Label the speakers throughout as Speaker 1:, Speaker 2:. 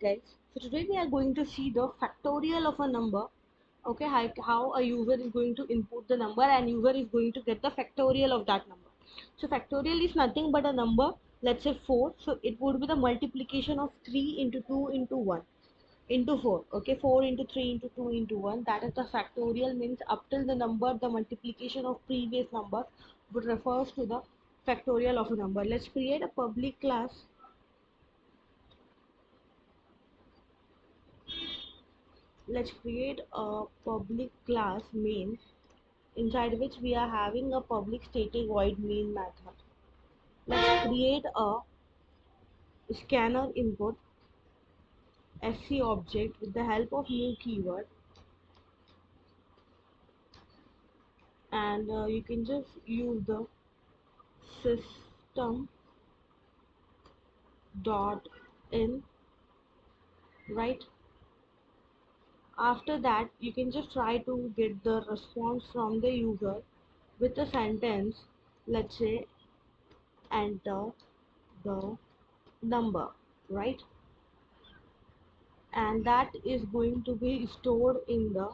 Speaker 1: guys. So today we are going to see the factorial of a number. Okay, how a user is going to input the number and user is going to get the factorial of that number. So factorial is nothing but a number, let's say 4. So it would be the multiplication of 3 into 2 into 1 into 4. Okay, 4 into 3 into 2 into 1. That is the factorial, means up till the number, the multiplication of previous number would refers to the factorial of a number. Let's create a public class. Let's create a public class main, inside which we are having a public static void main method. Let's create a scanner input sc object with the help of new keyword, and you can just use the system dot in, right? After that, you can just try to get the response from the user with a sentence, let's say enter the number, right? And that is going to be stored in the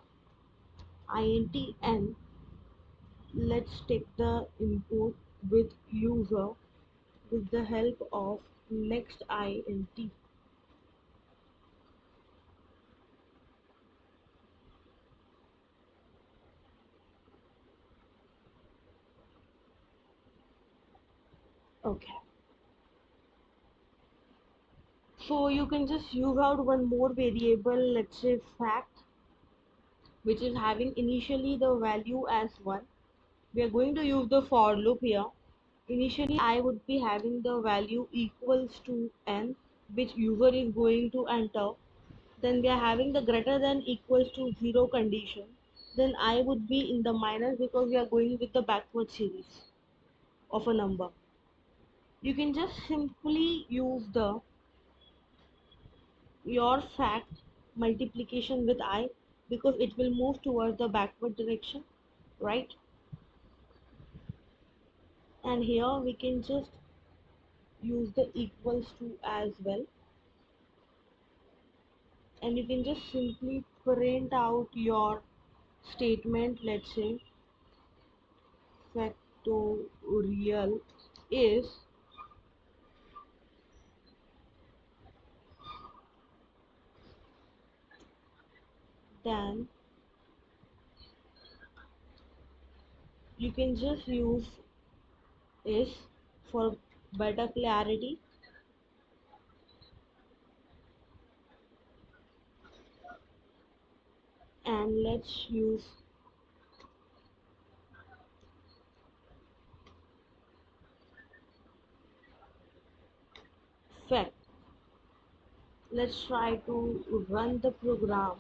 Speaker 1: intn. Let's take the input with user with the help of next int. Okay, so you can just use out one more variable, let's say fact, which is having initially the value as 1. We are going to use the for loop here. Initially I would be having the value equals to n, which user is going to enter. Then we are having the greater than equals to 0 condition. Then I would be in the minus because we are going with the backward series of a number. You can just simply use the your fact multiplication with I, because it will move towards the backward direction, right? And here we can just use the equals to as well, and you can just simply print out your statement, let's say factorial is, then you can just use is for better clarity, and let's use fact. Let's try to run the program,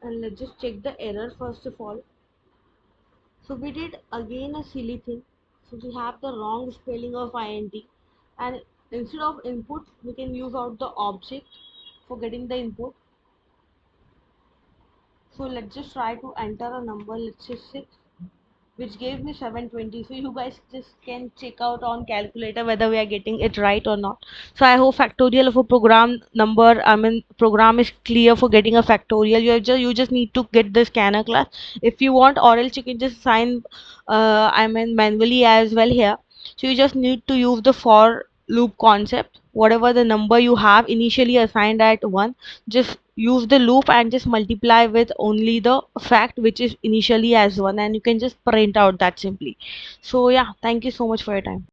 Speaker 1: and let's just check the error first of all. So we did again a silly thing. So we have the wrong spelling of int, and instead of input we can use out the object for getting the input. So let's just try to enter a number, let's say 6, which gave me 720. So you guys just can check out on calculator whether we are getting it right or not. So I hope factorial of a program number, I mean program, is clear for getting a factorial. You just need to get the scanner class if you want, or else you can just sign I mean manually as well here. So you just need to use the for loop concept. Whatever the number you have initially assigned at 1, just use the loop and just multiply with only the fact which is initially as 1, and you can just print out that simply. So yeah, thank you so much for your time.